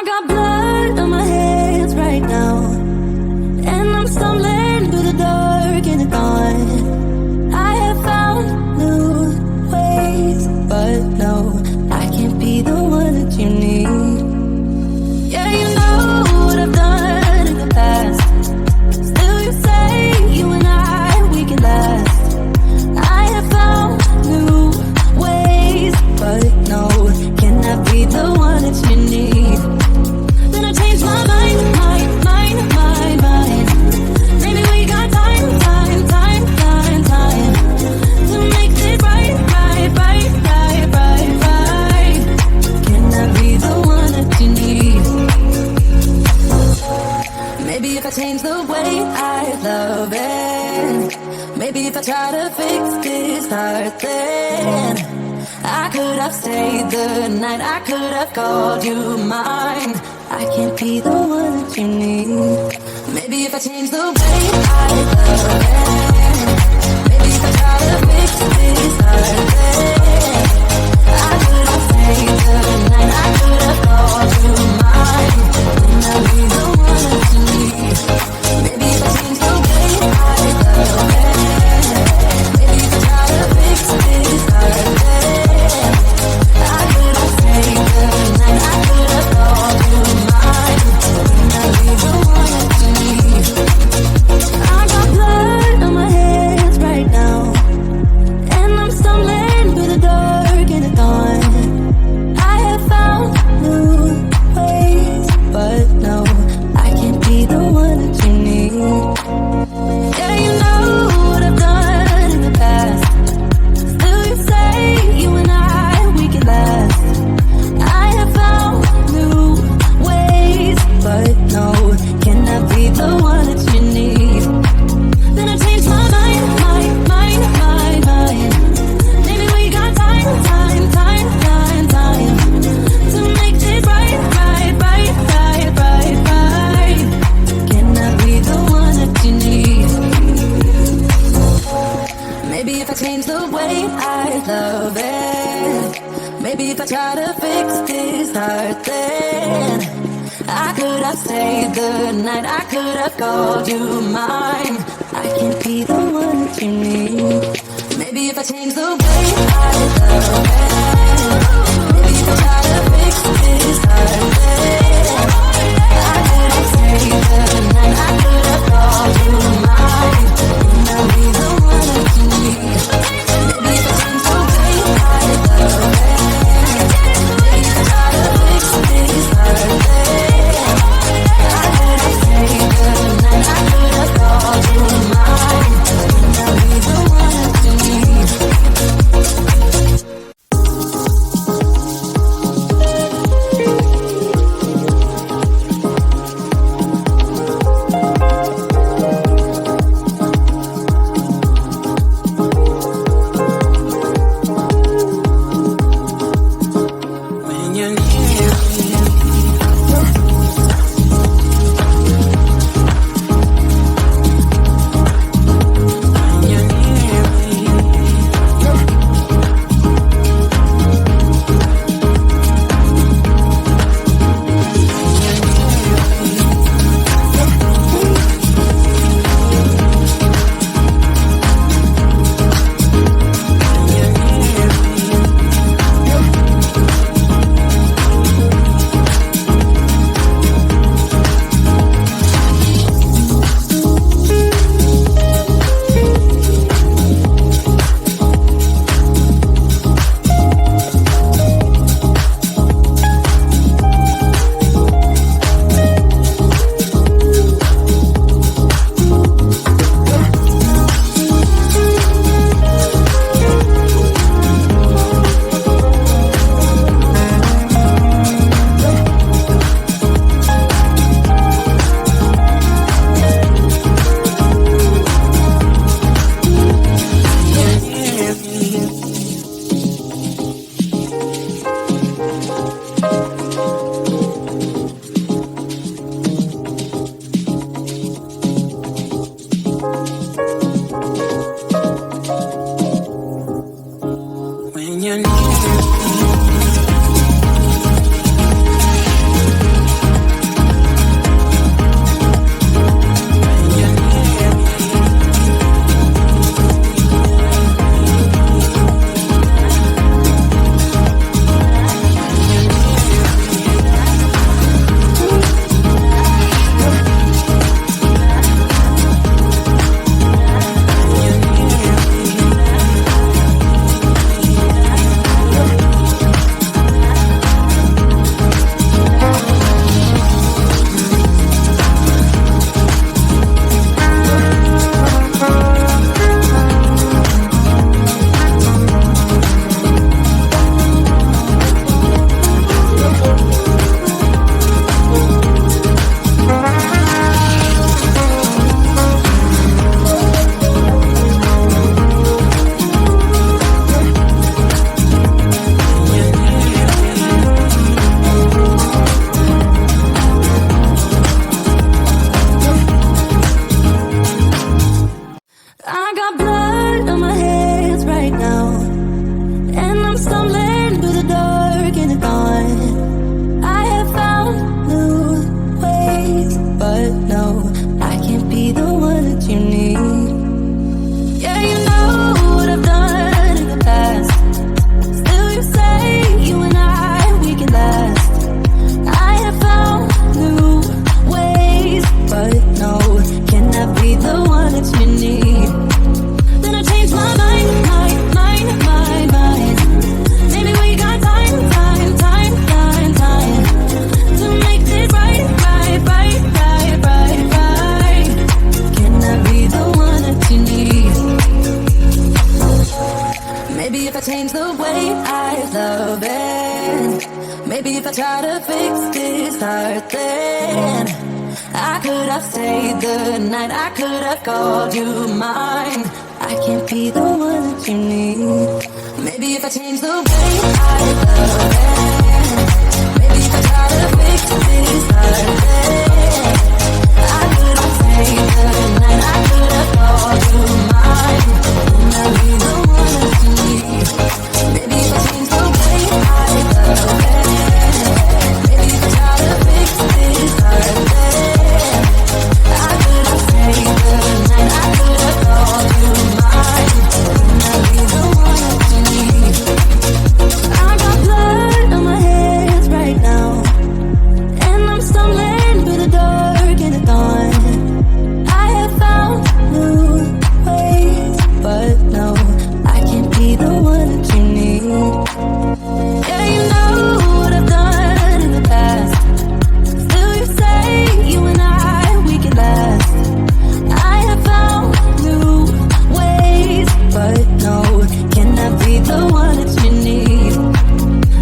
got blood on my hands right now, and I'm stumbling through the dark in the dawn. I have found new ways, but no, I can't be the one that you need. Yeah, you know what I've done in the past. Still you say you and I, we can last. I have found new ways, but no, cannot be the one that you need. Then I changed my mind. Maybe we got time to make this right. Cannot be the one that you need. Maybe if I change the way I love it, maybe if I try to fix this heart, then I could have stayed the night, I could have called you mine. I can't be the one that you need. Maybe if I change the way I love it, maybe if I try to fix this heart, then I could have stayed the night, I could have called you mine. Then I'll be the one that you need. Maybe if I change the way I love it, maybe if I try to fix this heart, then I could have stayed the night, I could have called you mine. Then I'll be the one that you need. I got blood on my hands right now, and I'm stumbling through the dark in the dawn. I have found new ways, but no, I can't be the one that you need. Yeah, you know what I've done in the past. Still you say you and I, we can last. I have found new ways, but no, cannot be the one that you need. Then I changed my mind. Maybe we got time to make this right. Cannot be the one that you need. Maybe if I change the way I love it, maybe if I try to fix this heart, then I could have stayed the night, I could have called you mine. I can't be the one that you need. Maybe if I change the way I love it, maybe if I try to fix this heart, then I could have stayed the night, I could have called you mine. And I'll be the one that you need. Maybe if I change the way I love it, maybe if I try to fix this heart, then I could have stayed the night, I could have called you mine. And I'll be the one that you need. When you're near me, when you're near me, when you're near me. start then. I could have stayed the night, I could have called you mine. I can't be the one that you need. Maybe if I change the way I love it, maybe if I try to fix this heart then, I could have stayed the night, I could have called you mine. Wouldn't I be the one that you need? Maybe if I change the way I love it, maybe if I try to fix this heart then, I could have stayed the night, I could have called you mine. Wouldn't I be the one that you need? I got blood on my hands right now, and I'm stumbling through the dark in the dawn. I have found new ways, but no, I can't be the one that you need. Yeah, you know what I've done in the past. Still you say you and I, we can last. I have found new ways, but no, can I be the one that you need?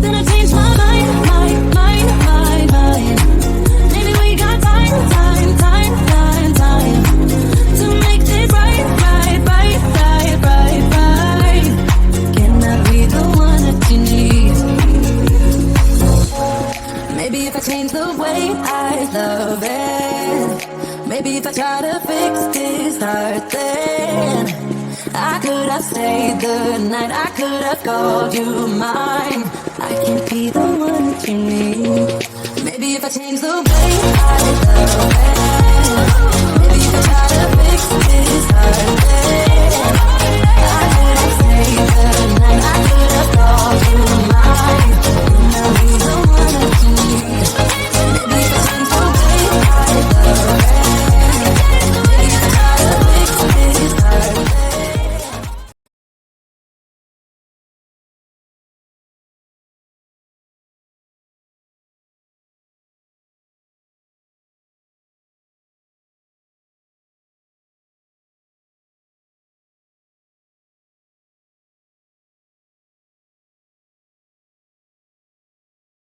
Then I changed my mind. Maybe we got time to make this right. Can I be the one that you need? Maybe if I change the way I love it, maybe if I try to fix this heart then, I could have stayed the night, I could have called you mine. I can't be the one that you need. Maybe if I change the way I love it,